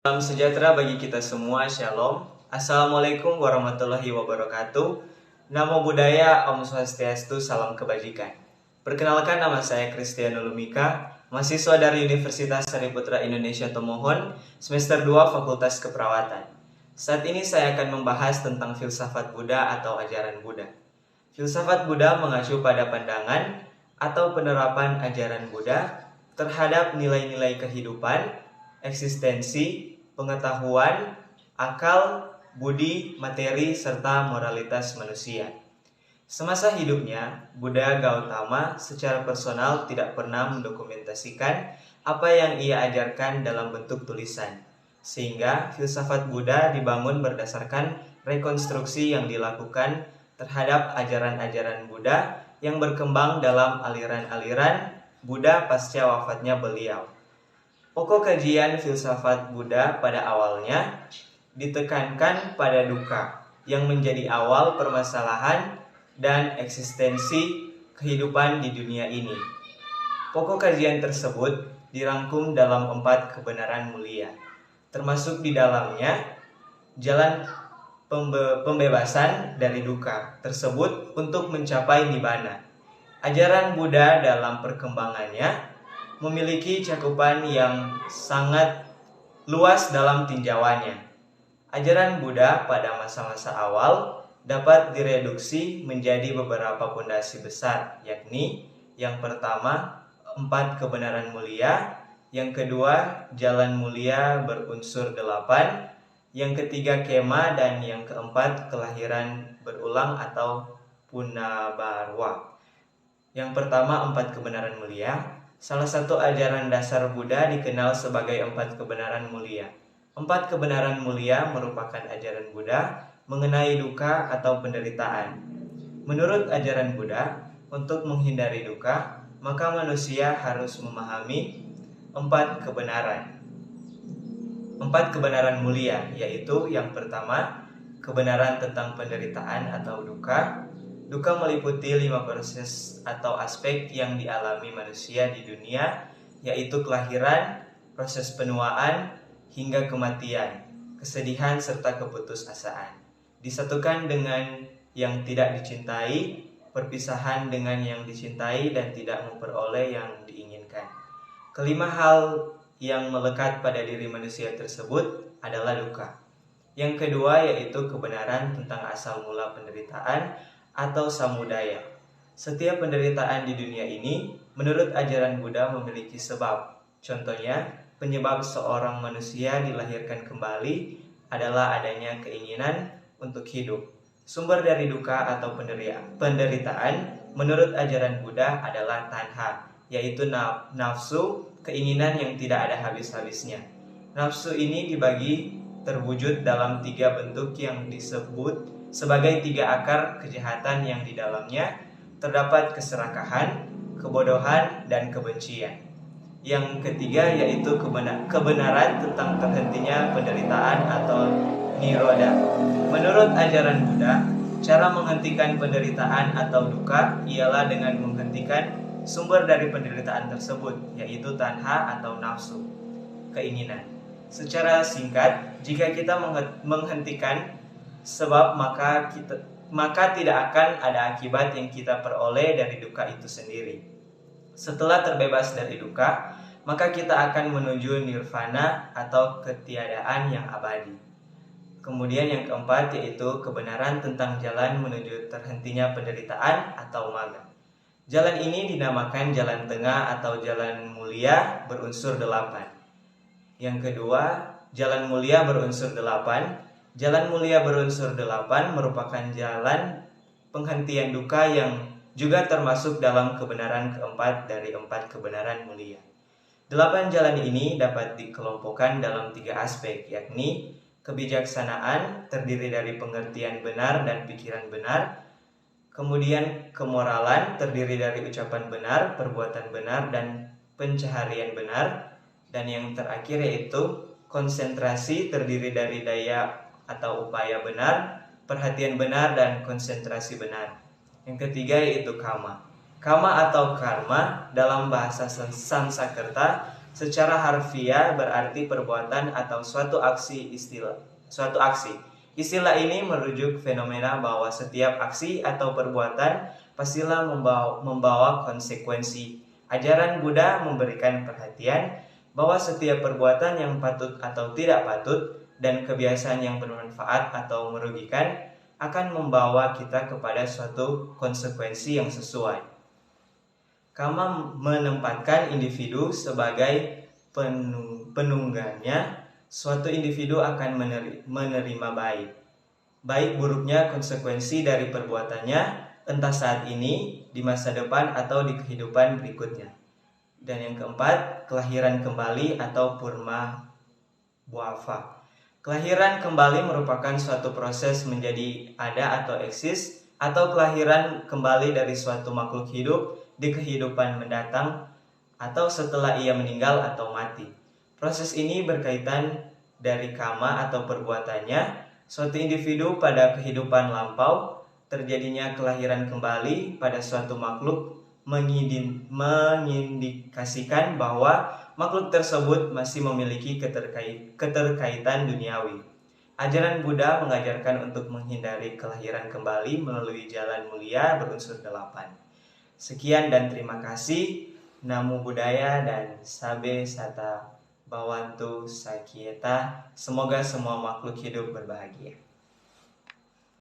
Salam sejahtera bagi kita semua, Shalom. Assalamualaikum warahmatullahi wabarakatuh. Namo Buddhaya, Om Swastiastu, salam kebajikan. Perkenalkan, nama saya Kristiano Lumika, mahasiswa dari Universitas Sariputra Indonesia Tomohon, semester 2 Fakultas Keperawatan. Saat ini saya akan membahas tentang filsafat Buddha atau ajaran Buddha. Filsafat Buddha mengacu pada pandangan atau penerapan ajaran Buddha terhadap nilai-nilai kehidupan, eksistensi, pengetahuan, akal, budi, materi, serta moralitas manusia. Semasa hidupnya, Buddha Gautama secara personal tidak pernah mendokumentasikan apa yang ia ajarkan dalam bentuk tulisan, sehingga filsafat Buddha dibangun berdasarkan rekonstruksi yang dilakukan terhadap ajaran-ajaran Buddha yang berkembang dalam aliran-aliran Buddha pasca wafatnya beliau. Pokok kajian filsafat Buddha pada awalnya ditekankan pada dukkha yang menjadi awal permasalahan dan eksistensi kehidupan di dunia ini. Pokok kajian tersebut dirangkum dalam 4 kebenaran mulia, termasuk di dalamnya jalan pembebasan dari dukkha tersebut untuk mencapai nibbana. Ajaran Buddha dalam perkembangannya memiliki cakupan yang sangat luas dalam tinjauannya. Ajaran Buddha pada masa-masa awal dapat direduksi menjadi beberapa pondasi besar, yakni yang pertama 4 kebenaran mulia, yang kedua jalan mulia berunsur 8, yang ketiga kema, dan yang keempat kelahiran berulang atau punabarwa. Yang pertama 4 kebenaran mulia. Salah satu ajaran dasar Buddha dikenal sebagai 4 kebenaran mulia. 4 kebenaran mulia merupakan ajaran Buddha mengenai dukkha atau penderitaan. Menurut ajaran Buddha, untuk menghindari dukkha, maka manusia harus memahami 4 kebenaran. 4 kebenaran mulia, yaitu yang pertama, kebenaran tentang penderitaan atau dukkha. Dukkha meliputi 5 proses atau aspek yang dialami manusia di dunia, yaitu kelahiran, proses penuaan, hingga kematian, kesedihan, serta keputusasaan. Disatukan dengan yang tidak dicintai, perpisahan dengan yang dicintai, dan tidak memperoleh yang diinginkan. Kelima hal yang melekat pada diri manusia tersebut adalah dukkha. Yang kedua yaitu kebenaran tentang asal mula penderitaan atau samudaya. Setiap penderitaan di dunia ini, menurut ajaran Buddha memiliki sebab. Contohnya, penyebab seorang manusia dilahirkan kembali adalah adanya keinginan untuk hidup. Sumber dari dukkha atau penderitaan, menurut ajaran Buddha adalah tanha, yaitu nafsu, keinginan yang tidak ada habis-habisnya. Nafsu ini dibagi terwujud dalam 3 bentuk yang disebut sebagai 3 akar kejahatan yang di dalamnya terdapat keserakahan, kebodohan, dan kebencian. Yang ketiga yaitu kebenaran tentang terhentinya penderitaan atau niroda. Menurut ajaran Buddha, cara menghentikan penderitaan atau dukkha ialah dengan menghentikan sumber dari penderitaan tersebut, yaitu tanha atau nafsu, keinginan. Secara singkat, jika kita menghentikan sebab maka tidak akan ada akibat yang kita peroleh dari dukkha itu sendiri. Setelah terbebas dari dukkha, maka kita akan menuju nirvana atau ketiadaan yang abadi. Kemudian yang keempat yaitu kebenaran tentang jalan menuju terhentinya penderitaan atau magga. Jalan ini dinamakan jalan tengah atau jalan mulia berunsur 8. Yang kedua, jalan mulia berunsur 8. Jalan mulia berunsur 8 merupakan jalan penghentian dukkha yang juga termasuk dalam kebenaran keempat dari 4 kebenaran mulia. 8 jalan ini dapat dikelompokkan dalam 3 aspek, yakni kebijaksanaan terdiri dari pengertian benar dan pikiran benar, kemudian kemoralan terdiri dari ucapan benar, perbuatan benar, dan pencaharian benar, dan yang terakhir yaitu konsentrasi terdiri dari daya atau upaya benar, perhatian benar, dan konsentrasi benar. Yang ketiga yaitu kama. Kama atau karma dalam bahasa Sanskerta Secara harfiah berarti perbuatan atau suatu aksi. Istilah ini merujuk fenomena bahwa setiap aksi atau perbuatan pastilah membawa konsekuensi. Ajaran Buddha memberikan perhatian bahwa setiap perbuatan yang patut atau tidak patut dan kebiasaan yang bermanfaat atau merugikan akan membawa kita kepada suatu konsekuensi yang sesuai. Kama menempatkan individu sebagai penunggannya. Suatu individu akan menerima baik buruknya konsekuensi dari perbuatannya, entah saat ini, di masa depan, atau di kehidupan berikutnya. Dan yang keempat, kelahiran kembali atau purma bhava. Kelahiran kembali merupakan suatu proses menjadi ada atau eksis, atau kelahiran kembali dari suatu makhluk hidup di kehidupan mendatang atau setelah ia meninggal atau mati. Proses ini berkaitan dari kama atau perbuatannya suatu individu pada kehidupan lampau. Terjadinya kelahiran kembali pada suatu makhluk mengindikasikan bahwa makhluk tersebut masih memiliki keterkaitan duniawi. Ajaran Buddha mengajarkan untuk menghindari kelahiran kembali melalui jalan mulia berunsur 8. Sekian dan terima kasih. Namo Buddhaya dan Sabe Sata Bhavantu Sakyeta. Semoga semua makhluk hidup berbahagia.